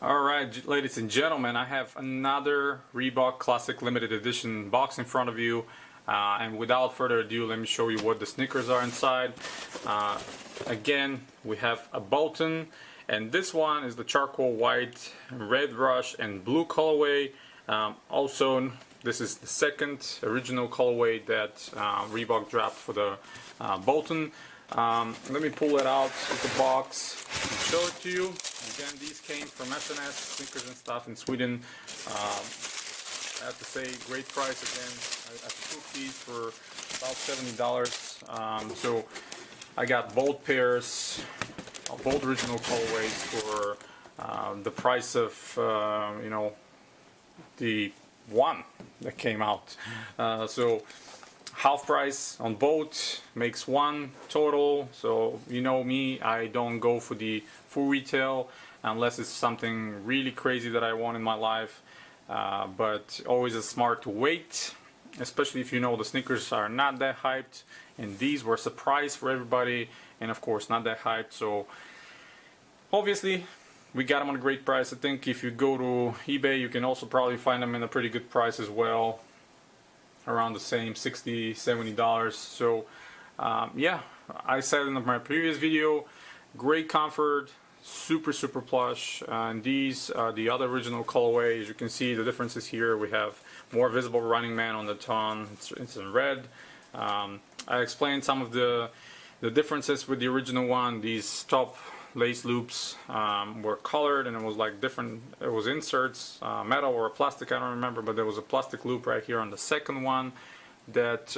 Alright, ladies and gentlemen, I have another Reebok Classic Limited Edition box in front of you. And without further ado, let me show you what the sneakers are inside. Again, we have a Bolton, and this one is the charcoal white, red rush, and blue colorway. Also, this is the second original colorway that Reebok dropped for the Bolton. Let me pull it out of the box and show it to you. Again, these came from SNS, Sneakers and Stuff in Sweden. I have to say, great price again. I took these for about $70. So I got both pairs, both original colorways for the price of, the one that came out. So half price on both makes one total. So you know me, I don't go for the full retail unless it's something really crazy that I want in my life. But always is smart to wait, especially if you know the sneakers are not that hyped, and these were a surprise for everybody, and of course not that hyped. So obviously we got them on a great price. I think if you go to eBay, you can also probably find them in a pretty good price as well, around the same $60–$70. So yeah, I said in my previous video, great comfort, super plush, and these are the other original colorway. As you can see, the differences here. We have more visible running man on the tongue. It's in red. I explained some of the differences with the original one. These top lace loops were colored, and it was like different. It was inserts, metal or plastic, I don't remember, but there was a plastic loop right here on the second one that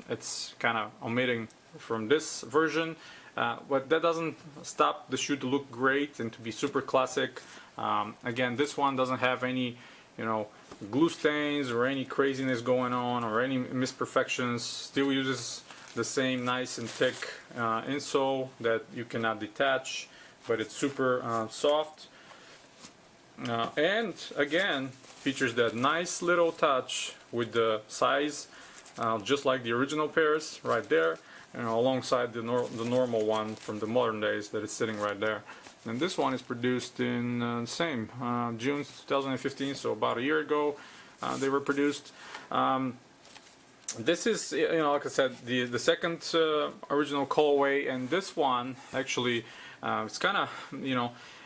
it's kind of omitting from this version. But that doesn't stop the shoe to look great and to be super classic. Again, this one doesn't have any, glue stains or any craziness going on or any misperfections. Still uses the same nice and thick insole that you cannot detach, but it's super soft. And again, features that nice little touch with the size, just like the original pairs right there. Alongside the normal one from the modern days that is sitting right there. And this one is produced in same June 2015, so about a year ago they were produced. This is, like I said, the second original colorway, and this one actually it's kind of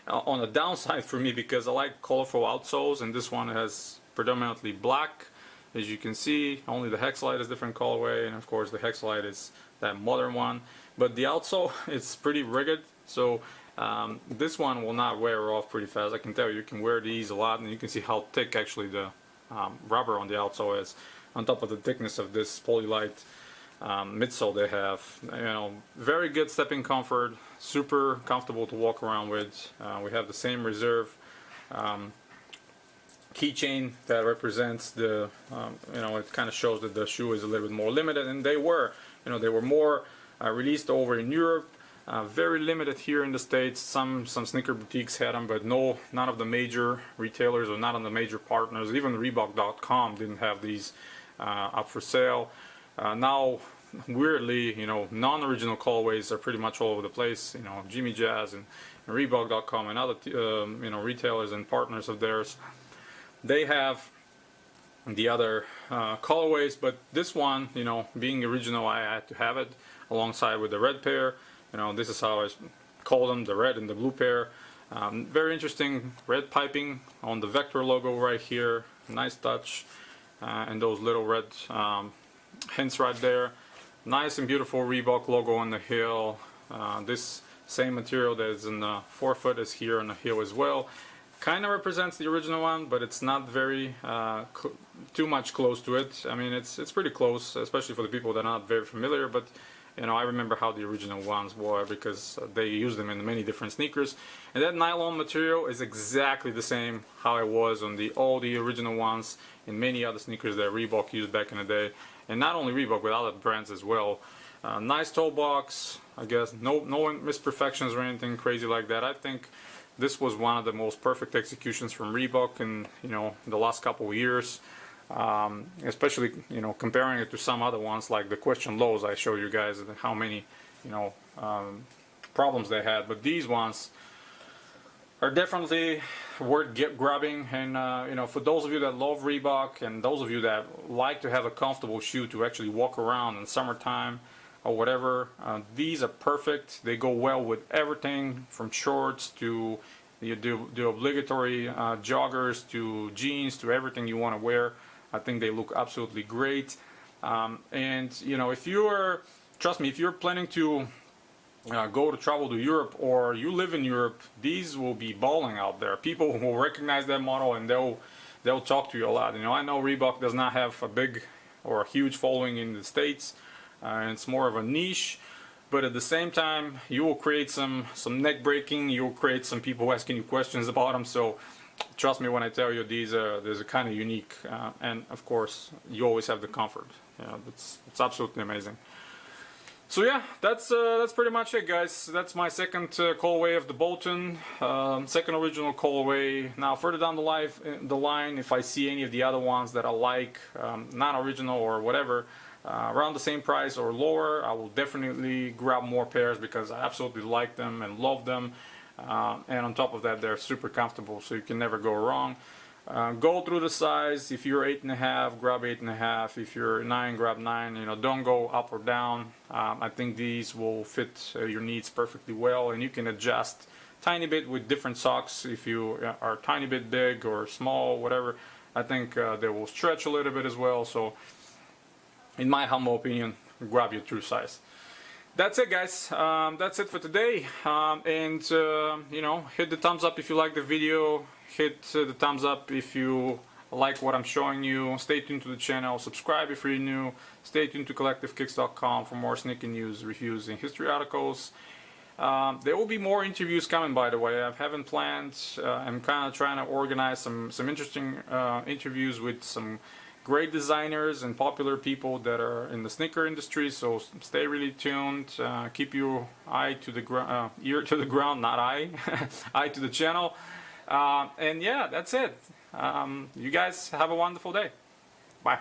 on the downside for me because I like colorful outsoles, and this one has predominantly black. As you can see, only the Hexalite is different colorway, and of course the Hexalite is that modern one. But the outsole, it's pretty rugged, so this one will not wear off pretty fast. I can tell you can wear these a lot, and you can see how thick actually the rubber on the outsole is, on top of the thickness of this Polylite midsole they have. Very good stepping comfort, super comfortable to walk around with. We have the same reserve keychain that represents the it kind of shows that the shoe is a little bit more limited, and they were more released over in Europe, very limited here in the States. Some sneaker boutiques had them, but none of the major retailers or none of the major partners, even Reebok.com didn't have these up for sale. Now weirdly, non-original colorways are pretty much all over the place. Jimmy Jazz and Reebok.com and other retailers and partners of theirs, they have the other colorways, but this one, being original, I had to have it alongside with the red pair. This is how I call them, the red and the blue pair. Very interesting red piping on the Vector logo right here, nice touch, and those little red hints right there. Nice and beautiful Reebok logo on the heel. This same material that is in the forefoot is here on the heel as well. Kind of represents the original one, but it's not very too much close to it. I mean, it's pretty close, especially for the people that are not very familiar. But I remember how the original ones were because they used them in many different sneakers. And that nylon material is exactly the same how it was on all the original ones in many other sneakers that Reebok used back in the day, and not only Reebok, but other brands as well. Nice toe box, I guess. No misperfections or anything crazy like that. I think this was one of the most perfect executions from Reebok in the last couple of years, especially comparing it to some other ones like the Question Lows I showed you guys, and how many problems they had. But these ones are definitely worth grabbing. And you know, for those of you that love Reebok and those of you that like to have a comfortable shoe to actually walk around in summertime or whatever, these are perfect. They go well with everything from shorts to the obligatory joggers to jeans to everything you want to wear. I think they look absolutely great. And you know, if you're, trust me, if you're planning to go to travel to Europe or you live in Europe, these will be balling out there. People will recognize that model and they'll talk to you a lot. You know, I know Reebok does not have a big or a huge following in the States. It's more of a niche, but at the same time, you will create some neck breaking. You will create some people asking you questions about them. So trust me when I tell you these are kind of unique, and of course you always have the comfort. You know, it's absolutely amazing. So yeah, that's pretty much it, guys. That's my second colorway of the Bolton, second original colorway. Now further down the line, if I see any of the other ones that I like, not original or whatever, around the same price or lower, I will definitely grab more pairs because I absolutely like them and love them. And on top of that, they're super comfortable, so you can never go wrong. Go through the size. If you're 8.5, grab 8.5. If you're 9, grab 9. You know, don't go up or down. I think these will fit your needs perfectly well, and you can adjust tiny bit with different socks. If you are a tiny bit big or small, whatever, I think they will stretch a little bit as well. So in my humble opinion, grab your true size. That's it, guys. That's it for today. And you know, hit the thumbs up if you like the video. Hit the thumbs up if you like what I'm showing you. Stay tuned to the channel. Subscribe if you're new. Stay tuned to collectivekicks.com for more sneaker news, reviews, and history articles. There will be more interviews coming, by the way. I haven't planned. I'm kind of trying to organize some interesting interviews with some great designers and popular people that are in the sneaker industry, so stay really tuned. Keep your eye to the ground, ear to the ground, not eye, eye to the channel. And yeah, that's it. You guys have a wonderful day. Bye.